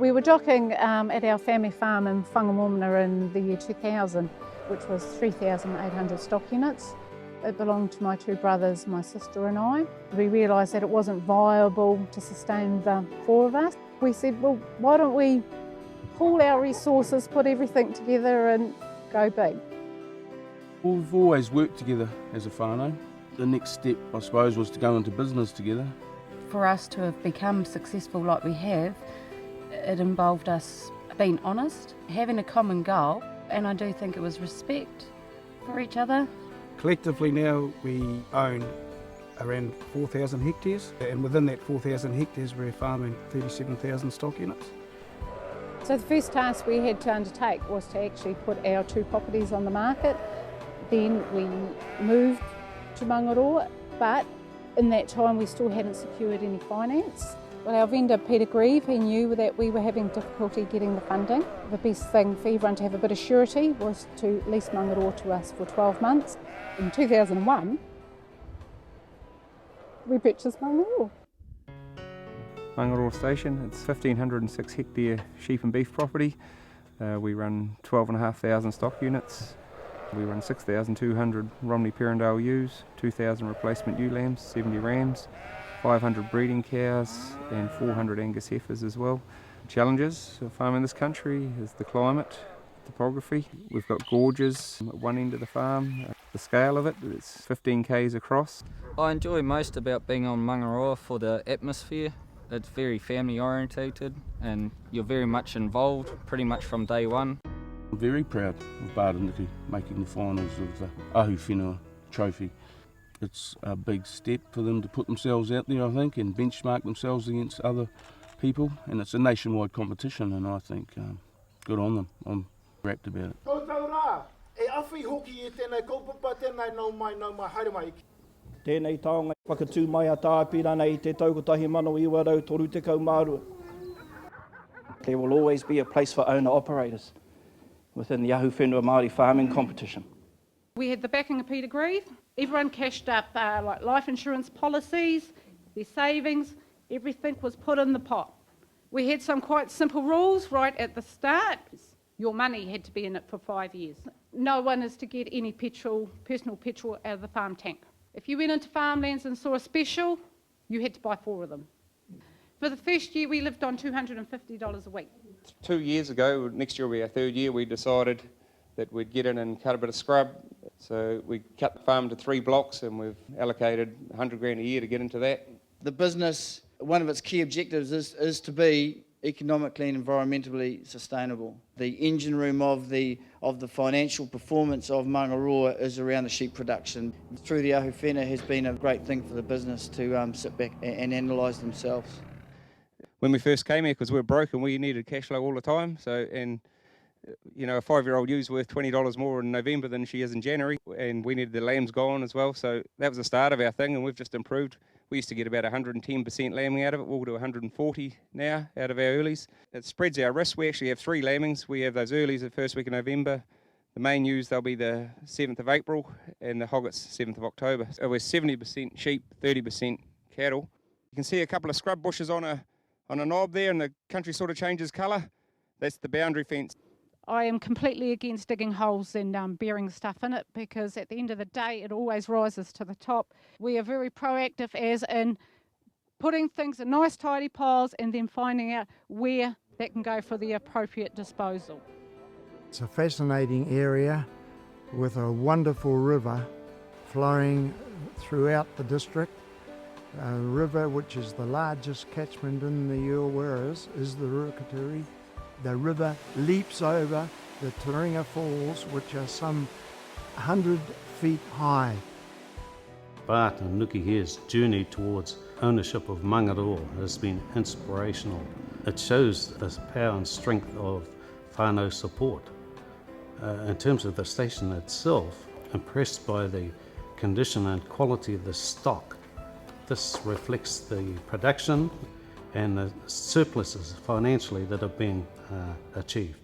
We were docking at our family farm in Untitled in the year 2000, which was 3,800 stock units. It belonged to my two brothers, my sister and I. We realised that it wasn't viable to sustain the four of us. We said, well, why don't we pool our resources, put everything together and go big. We've always worked together as a whānau. The next step, I suppose, was to go into business together. For us to have become successful like we have, it involved us being honest, having a common goal, and I do think it was respect for each other. Collectively now we own around 4,000 hectares, and within that 4,000 hectares we're farming 37,000 stock units. So the first task we had to undertake was to actually put our two properties on the market. Then we moved to Mangaroa, but in that time we still hadn't secured any finance. Well, our vendor Peter Grieve, he knew that we were having difficulty getting the funding. The best thing for everyone to have a bit of surety was to lease Mangaroa to us for 12 months. In 2001, we purchased Mangaroa. Mangaroa Station, it's 1,506 hectare sheep and beef property. We run 12,500 stock units. We run 6,200 Romney Perrindale ewes, 2,000 replacement ewe lambs, 70 rams, 500 breeding cows and 400 Angus heifers as well. Challenges of farming in this country is the climate, topography. We've got gorges at one end of the farm. The scale of it, it's 15 k's across. I enjoy most about being on Mangaroa for the atmosphere. It's very family orientated and you're very much involved pretty much from day one. I'm very proud of Barton making the finals of the Ahuwhenua trophy. It's a big step for them to put themselves out there, I think, and benchmark themselves against other people. And it's a nationwide competition, and I think good on them. I'm rapt about it. Tēnei taonga whakatū mai a tāpira nei te taukatahi mano iwa rau toru te kaumārua. There will always be a place for owner-operators within the Ahuwhenua Māori farming competition. We had the backing of Peter Grieve. Everyone cashed up like life insurance policies, their savings, everything was put in the pot. We had some quite simple rules right at the start. Your money had to be in it for 5 years. No one is to get any petrol, personal petrol out of the farm tank. If you went into farmlands and saw a special, you had to buy 4 of them. For the first year we lived on $250 a week. 2 years ago, next year will be our third year, we decided that we'd get in and cut a bit of scrub. So we cut the farm to 3 blocks and we've allocated $100,000 a year to get into that. The business, one of its key objectives is to be economically and environmentally sustainable. The engine room of the financial performance of Mangaroa is around the sheep production. Through the Ahuwhenua has been a great thing for the business to sit back and analyse themselves. When we first came here, because we were broke and we needed cash flow all the time, you know, a 5-year-old ewe's worth $20 more in November than she is in January, and we needed the lambs gone as well, so that was the start of our thing, and we've just improved. We used to get about 110% lambing out of it. We'll do 140 now out of our earlies. It spreads our risk. We actually have 3 lambings. We have those earlies the first week of November. The main ewes, they'll be the 7th of April, and the hoggets 7th of October. So we're 70% sheep, 30% cattle. You can see a couple of scrub bushes on a knob there, and the country sort of changes colour. That's the boundary fence. I am completely against digging holes and burying stuff in it, because at the end of the day it always rises to the top. We are very proactive, as in putting things in nice tidy piles and then finding out where that can go for the appropriate disposal. It's a fascinating area with a wonderful river flowing throughout the district. A river which is the largest catchment in the Ahuwhenua is the Rukaturi. The river leaps over the Taringa Falls, which are some 100 feet high. Barton and Nukuhia's journey towards ownership of Mangaroa has been inspirational. It shows the power and strength of whānau support. In terms of the station itself, impressed by the condition and quality of the stock. This reflects the production and the surpluses financially that have been achieved.